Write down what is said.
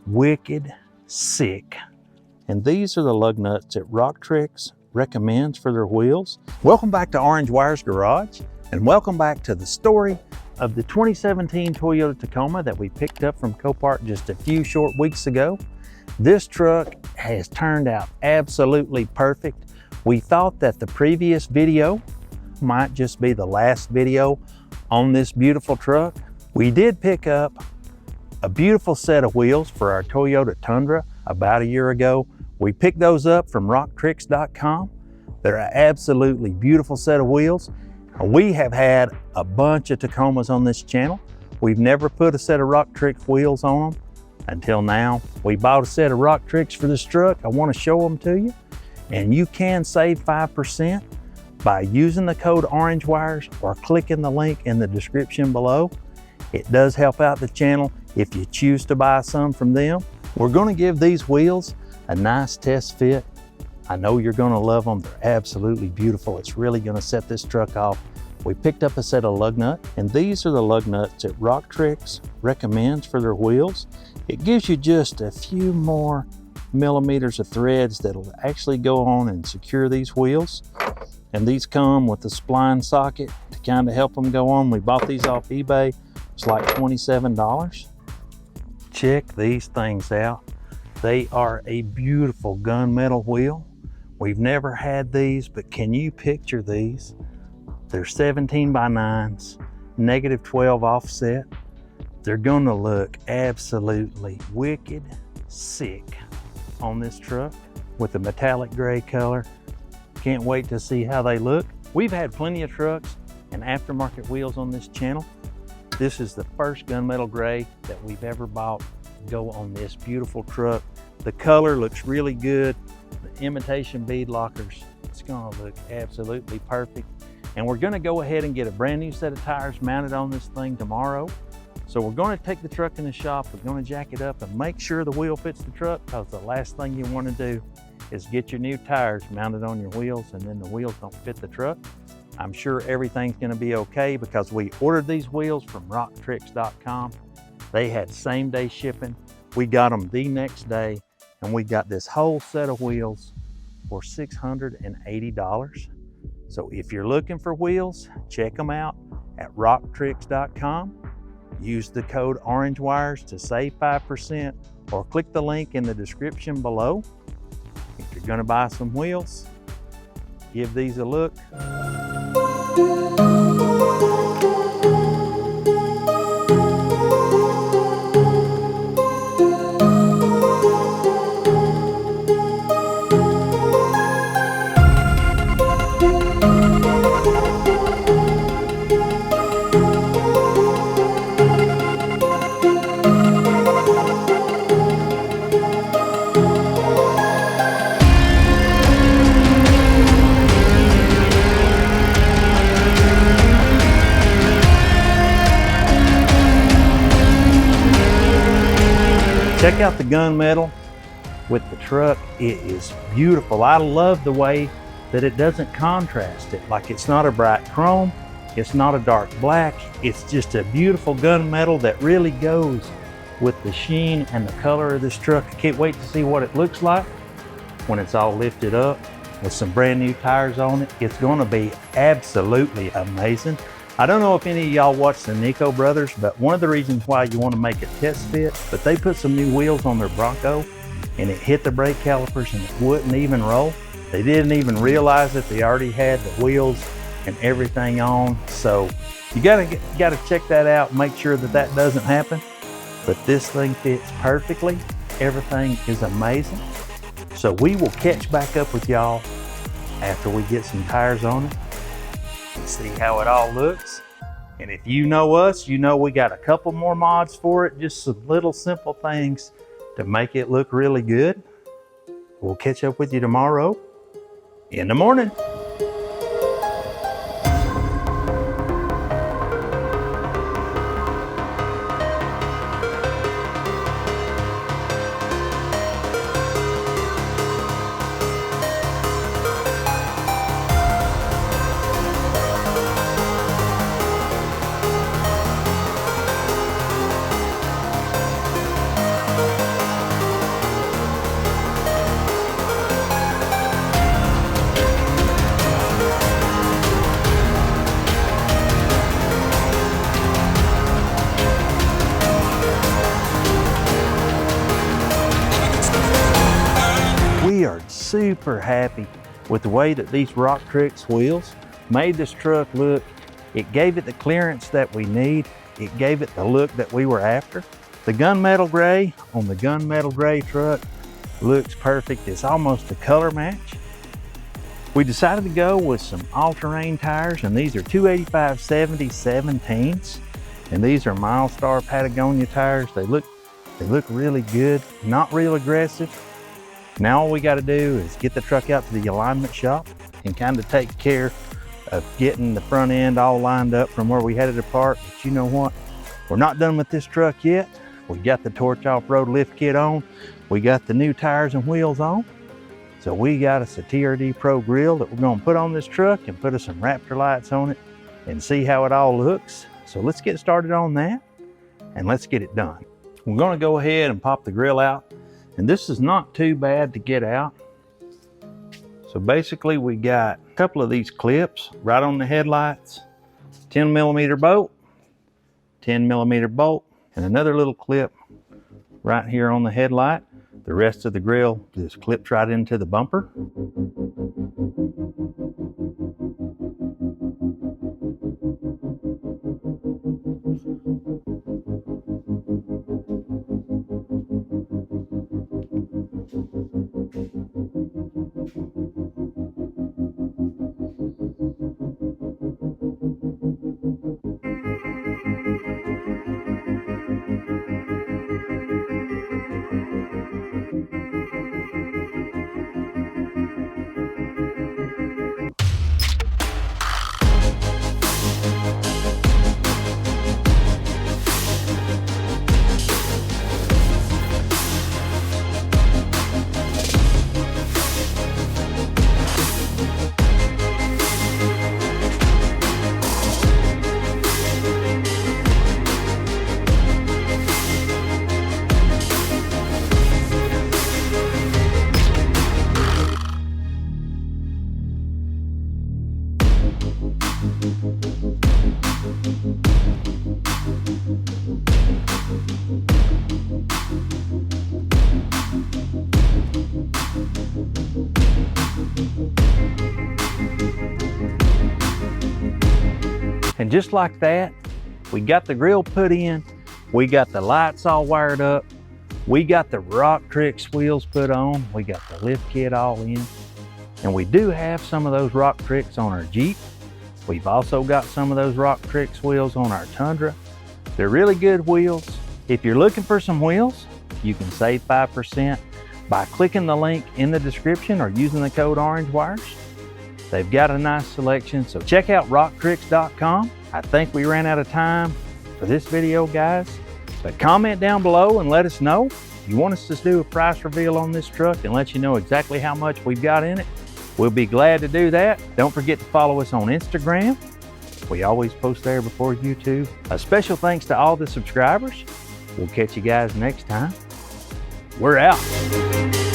wicked sick. And these are the lug nuts that Rocktrix recommends for their wheels. Welcome back to Orange Wire's Garage, and welcome back to the story of the 2017 Toyota Tacoma that we picked up from Copart just a few short weeks ago. This truck has turned out absolutely perfect. We thought that the previous video might just be the last video on this beautiful truck. We did pick up a beautiful set of wheels for our Toyota Tundra about a year ago. We picked those up from Rocktrix.com. They're an absolutely beautiful set of wheels. We have had a bunch of Tacomas on this channel. We've never put a set of Rocktrix wheels on them until now. We bought a set of Rocktrix for this truck. I want to show them to you. And you can save 5% by using the code OrangeWires or clicking the link in the description below. It does help out the channel if you choose to buy some from them. We're going to give these wheels a nice test fit. I know you're going to love them. They're absolutely beautiful. It's really going to set this truck off. We picked up a set of lug nuts, and these are the lug nuts that Rocktrix recommends for their wheels. It gives you just a few more millimeters of threads that'll actually go on and secure these wheels. And these come with a spline socket to kind of help them go on. We bought these off eBay. It's like $27. Check these things out. They are a beautiful gunmetal wheel. We've never had these, but can you picture these? They're 17x9s, -12 offset. They're gonna look absolutely wicked sick on this truck with the metallic gray color. Can't wait to see how they look. We've had plenty of trucks and aftermarket wheels on this channel. This is the first gunmetal gray that we've ever bought go on this beautiful truck. The color looks really good. The imitation bead lockers, it's gonna look absolutely perfect. And we're gonna go ahead and get a brand new set of tires mounted on this thing tomorrow. So we're gonna take the truck in the shop, we're gonna jack it up and make sure the wheel fits the truck, because the last thing you wanna do is get your new tires mounted on your wheels and then the wheels don't fit the truck. I'm sure everything's gonna be okay because we ordered these wheels from Rocktrix.com. They had same day shipping. We got them the next day, and we got this whole set of wheels for $680. So if you're looking for wheels, check them out at Rocktrix.com. Use the code OrangeWires to save 5% or click the link in the description below. If you're gonna buy some wheels, give these a look. Check out the gunmetal with the truck. It is beautiful. I love the way that it doesn't contrast it. Like, it's not a bright chrome, it's not a dark black. It's just a beautiful gunmetal that really goes with the sheen and the color of this truck. I can't wait to see what it looks like when it's all lifted up with some brand new tires on it. It's gonna be absolutely amazing. I don't know if any of y'all watch the Nico brothers, but one of the reasons why you want to make a test fit, but they put some new wheels on their Bronco and it hit the brake calipers and it wouldn't even roll. They didn't even realize that they already had the wheels and everything on. So you gotta check that out, make sure that that doesn't happen. But this thing fits perfectly. Everything is amazing. So we will catch back up with y'all after we get some tires on it and see how it all looks. And if you know us, you know we got a couple more mods for it, just some little simple things to make it look really good. We'll catch up with you tomorrow in the morning. super happy with the way that these Rocktrix wheels made this truck look. It gave it the clearance that we need. It gave it the look that we were after. The gunmetal gray on the gunmetal gray truck looks perfect. It's almost a color match. We decided to go with some all-terrain tires, and these are 285/70 17s, and these are Milestar Patagonia tires. They look really good, not real aggressive. Now all we got to do is get the truck out to the alignment shop and kind of take care of getting the front end all lined up from where we had it apart. But you know what? We're not done with this truck yet. We got the Torch Off-Road lift kit on. We got the new tires and wheels on. So we got us a TRD Pro Grille that we're gonna put on this truck and put us some Raptor lights on it and see how it all looks. So let's get started on that and let's get it done. We're gonna go ahead and pop the grill out, and this is not too bad to get out. So basically we got a couple of these clips right on the headlights, 10mm bolt, 10mm bolt, and another little clip right here on the headlight. The rest of the grill just clips right into the bumper. And just like that, we got the grill put in, we got the lights all wired up, we got the Rocktrix wheels put on, we got the lift kit all in, and we do have some of those Rocktrix on our Jeep. We've also got some of those Rocktrix wheels on our Tundra. They're really good wheels. If you're looking for some wheels, you can save 5% by clicking the link in the description or using the code OrangeWires. They've got a nice selection, so check out rocktrix.com. I think we ran out of time for this video, guys, but comment down below and let us know if you want us to do a price reveal on this truck and let you know exactly how much we've got in it. We'll be glad to do that. Don't forget to follow us on Instagram. We always post there before YouTube. A special thanks to all the subscribers. We'll catch you guys next time. We're out.